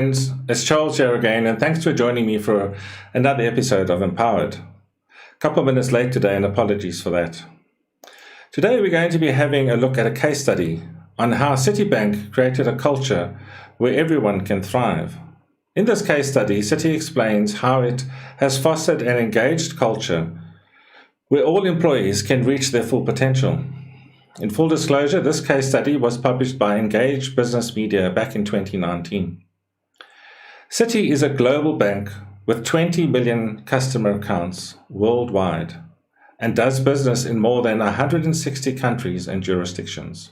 It's Charles here again, and thanks for joining me for another episode of Empowered. A couple of minutes late today, and apologies for that. Today we're going to be having a look at a case study on how Citi Bank created a culture where everyone can thrive. In this case study, Citi explains how it has fostered an engaged culture where all employees can reach their full potential. In full disclosure, this case study was published by Engage Business Media back in 2019. Citi is a global bank with 20 million customer accounts worldwide and does business in more than 160 countries and jurisdictions.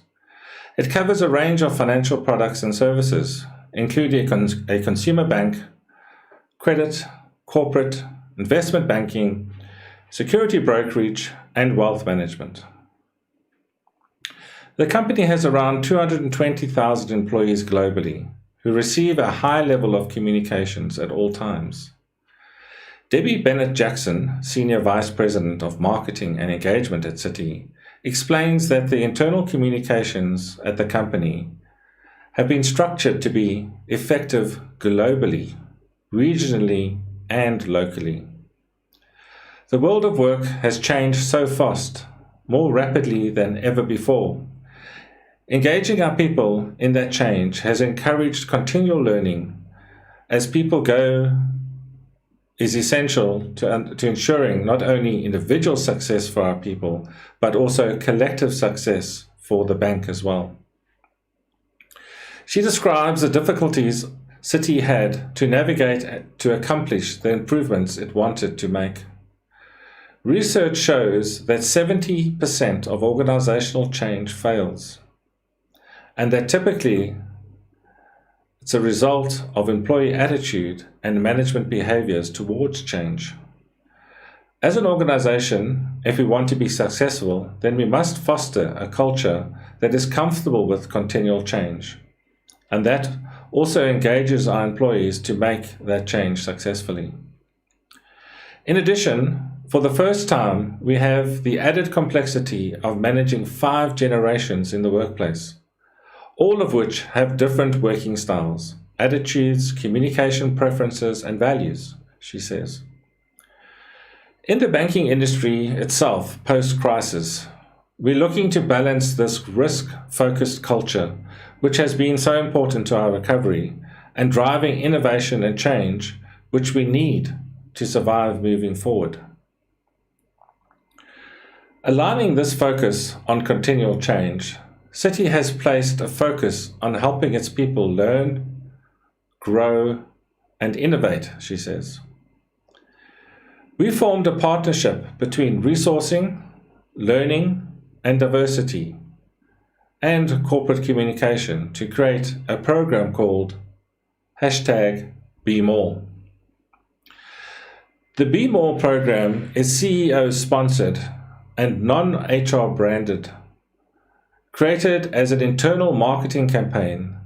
It covers a range of financial products and services, including a consumer bank, credit, corporate, investment banking, security brokerage, and wealth management. The company has around 220,000 employees globally who receive a high level of communications at all times. Debbie Bennett-Jackson, Senior Vice President of Marketing and Engagement at Citi, explains that the internal communications at the company have been structured to be effective globally, regionally, and locally. The world of work has changed so fast, more rapidly than ever before. Engaging our people in that change has encouraged continual learning as people go is essential to ensuring not only individual success for our people, but also collective success for the bank as well. She describes the difficulties Citi had to navigate to accomplish the improvements it wanted to make. Research shows that 70% of organizational change fails, and that typically it's a result of employee attitude and management behaviors towards change. As an organization, if we want to be successful, then we must foster a culture that is comfortable with continual change, and that also engages our employees to make that change successfully. In addition, for the first time, we have the added complexity of managing 5 generations in the workplace, all of which have different working styles, attitudes, communication preferences, and values, she says. In the banking industry itself, post-crisis, we're looking to balance this risk-focused culture, which has been so important to our recovery, and driving innovation and change, which we need to survive moving forward. Aligning this focus on continual change, Citi has placed a focus on helping its people learn, grow, and innovate, she says. We formed a partnership between resourcing, learning, and diversity, and corporate communication to create a program called #BeMore. The Be More program is CEO-sponsored and non-HR branded, created as an internal marketing campaign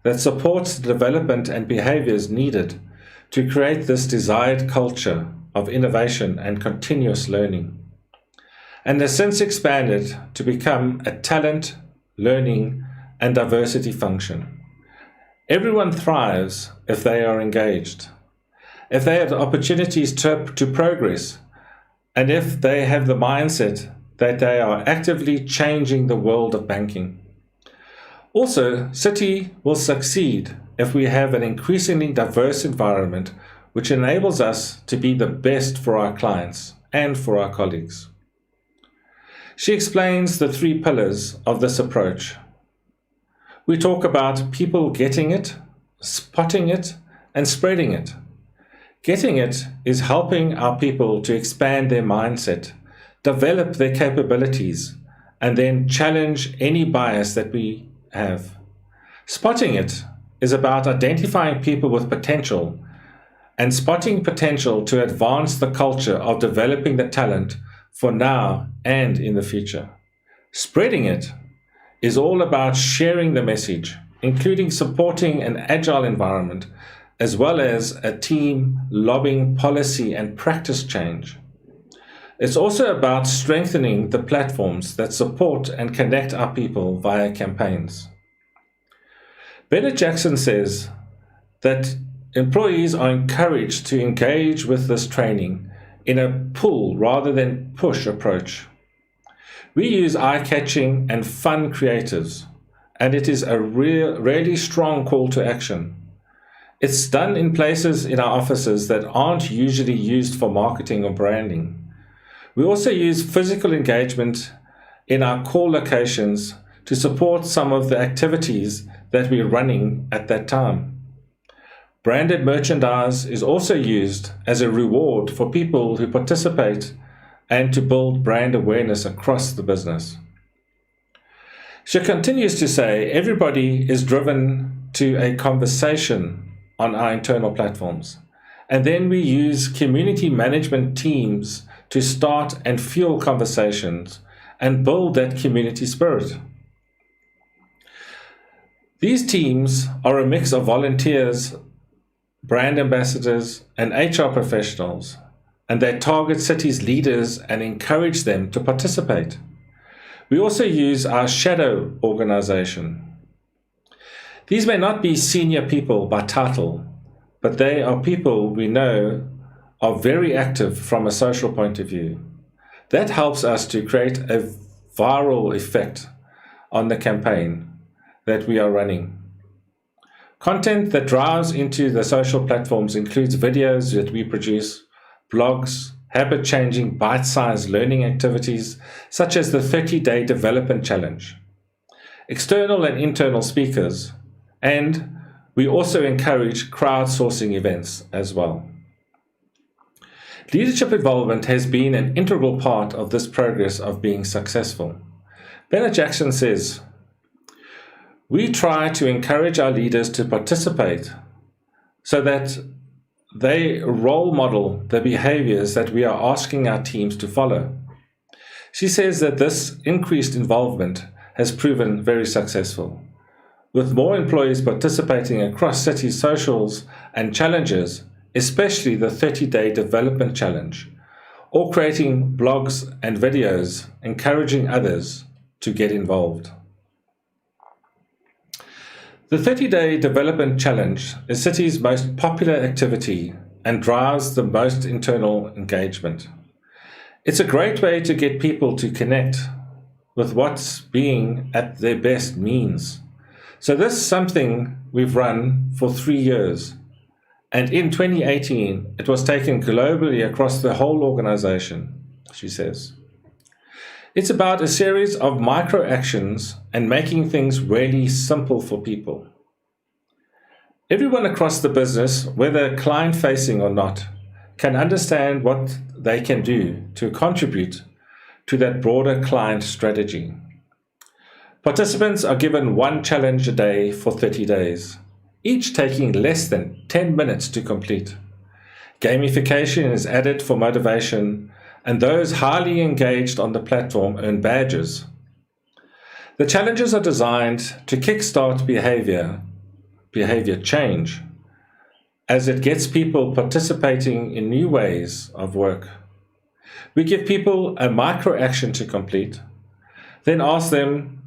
that supports the development and behaviors needed to create this desired culture of innovation and continuous learning, and has since expanded to become a talent, learning, and diversity function. Everyone thrives if they are engaged, if they have the opportunities to progress, and if they have the mindset that they are actively changing the world of banking. Also, Citi will succeed if we have an increasingly diverse environment which enables us to be the best for our clients and for our colleagues. She explains the 3 pillars of this approach. We talk about people getting it, spotting it, and spreading it. Getting it is helping our people to expand their mindset, develop their capabilities, and then challenge any bias that we have. Spotting it is about identifying people with potential and spotting potential to advance the culture of developing the talent for now and in the future. Spreading it is all about sharing the message, including supporting an agile environment, as well as a team lobbying policy and practice change. It's also about strengthening the platforms that support and connect our people via campaigns. Bennett-Jackson says that employees are encouraged to engage with this training in a pull rather than push approach. We use eye-catching and fun creatives, and it is a really strong call to action. It's done in places in our offices that aren't usually used for marketing or branding. We also use physical engagement in our core locations to support some of the activities that we're running at that time. Branded merchandise is also used as a reward for people who participate and to build brand awareness across the business. She continues to say, everybody is driven to a conversation on our internal platforms. And then we use community management teams to start and fuel conversations and build that community spirit. These teams are a mix of volunteers, brand ambassadors, and HR professionals, and they target Citi's leaders and encourage them to participate. We also use our shadow organization. These may not be senior people by title, but they are people we know are very active from a social point of view. That helps us to create a viral effect on the campaign that we are running. Content that drives into the social platforms includes videos that we produce, blogs, habit-changing bite-sized learning activities such as the 30-day development challenge, external and internal speakers, and we also encourage crowdsourcing events as well. Leadership involvement has been an integral part of this progress of being successful. Bennett Jackson says, we try to encourage our leaders to participate so that they role model the behaviors that we are asking our teams to follow. She says that this increased involvement has proven very successful, with more employees participating across Citi's socials and challenges, especially the 30-day development challenge, or creating blogs and videos encouraging others to get involved. The 30-day development challenge is Citi's most popular activity and drives the most internal engagement. It's a great way to get people to connect with what being at their best means. So this is something we've run for 3 years. And in 2018, it was taken globally across the whole organization, she says. It's about a series of micro actions and making things really simple for people. Everyone across the business, whether client-facing or not, can understand what they can do to contribute to that broader client strategy. Participants are given one challenge a day for 30 days, each taking less than 10 minutes to complete. Gamification is added for motivation, and those highly engaged on the platform earn badges. The challenges are designed to kickstart behavior change, as it gets people participating in new ways of work. We give people a micro action to complete, then ask them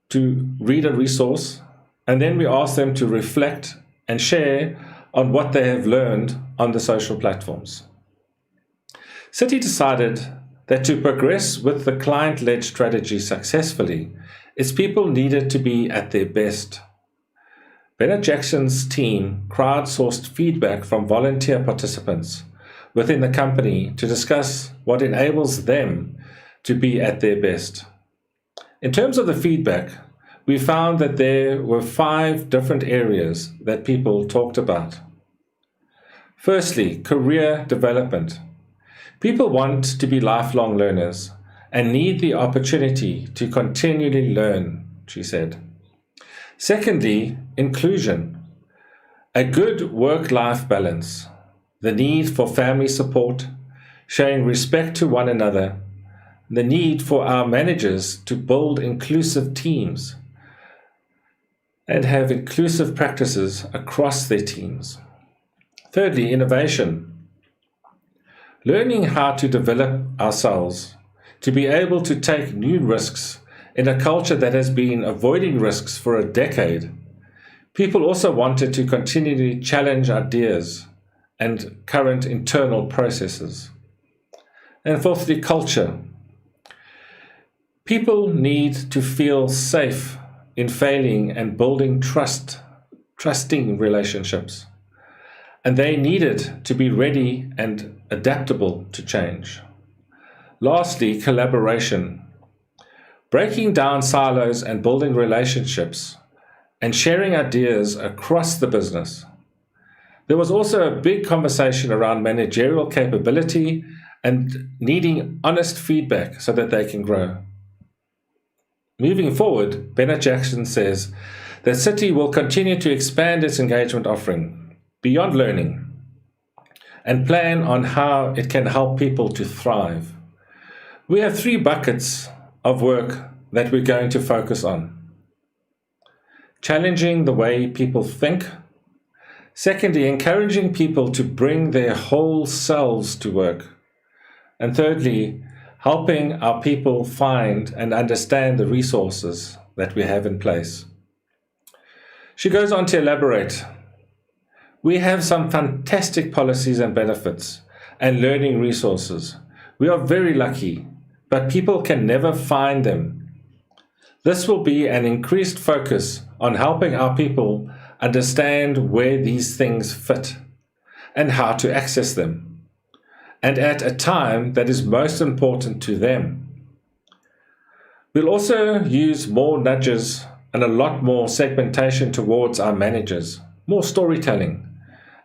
to read a resource, and then we ask them to reflect and share on what they have learned on the social platforms. Citi decided that to progress with the client-led strategy successfully, its people needed to be at their best. Bennett Jackson's team crowdsourced feedback from volunteer participants within the company to discuss what enables them to be at their best. In terms of the feedback, we found that there were 5 different areas that people talked about. Firstly, career development. People want to be lifelong learners and need the opportunity to continually learn, she said. Secondly, inclusion. A good work-life balance. The need for family support, showing respect to one another, the need for our managers to build inclusive teams and have inclusive practices across their teams. Thirdly, innovation. Learning how to develop ourselves to be able to take new risks in a culture that has been avoiding risks for a decade. People also wanted to continually challenge ideas and current internal processes. And fourthly, culture. People need to feel safe in failing and building trusting relationships. And they needed to be ready and adaptable to change. Lastly, collaboration. Breaking down silos and building relationships and sharing ideas across the business. There was also a big conversation around managerial capability and needing honest feedback so that they can grow. Moving forward, Bennett Jackson says that Citi will continue to expand its engagement offering beyond learning and plan on how it can help people to thrive. We have 3 buckets of work that we're going to focus on. Challenging the way people think. Secondly, encouraging people to bring their whole selves to work. And thirdly, helping our people find and understand the resources that we have in place. She goes on to elaborate. We have some fantastic policies and benefits and learning resources. We are very lucky, but people can never find them. This will be an increased focus on helping our people understand where these things fit and how to access them, and at a time that is most important to them. We'll also use more nudges and a lot more segmentation towards our managers, more storytelling,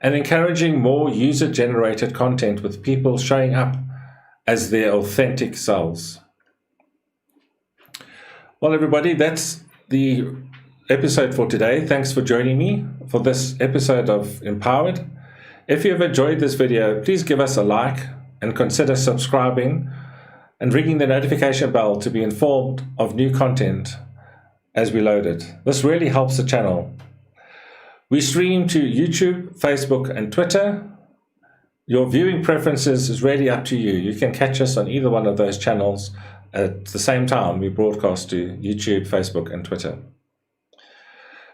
and encouraging more user-generated content with people showing up as their authentic selves. Well, everybody, that's the episode for today. Thanks for joining me for this episode of Empowered. If you've enjoyed this video, please give us a like and consider subscribing and ringing the notification bell to be informed of new content as we load it. This really helps the channel. We stream to YouTube, Facebook, and Twitter. Your viewing preferences is really up to you. You can catch us on either one of those channels at the same time. We broadcast to YouTube, Facebook, and Twitter.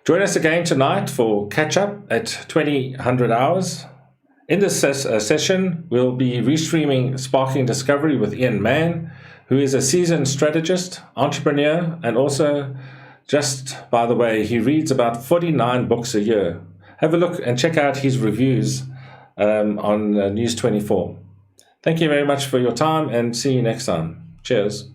Join us again tonight for catch-up at 2000 hours. In this session, we'll be restreaming Sparking Discovery with Ian Mann, who is a seasoned strategist, entrepreneur, and also, just by the way, he reads about 49 books a year. Have a look and check out his reviews on News 24. Thank you very much for your time and see you next time. Cheers.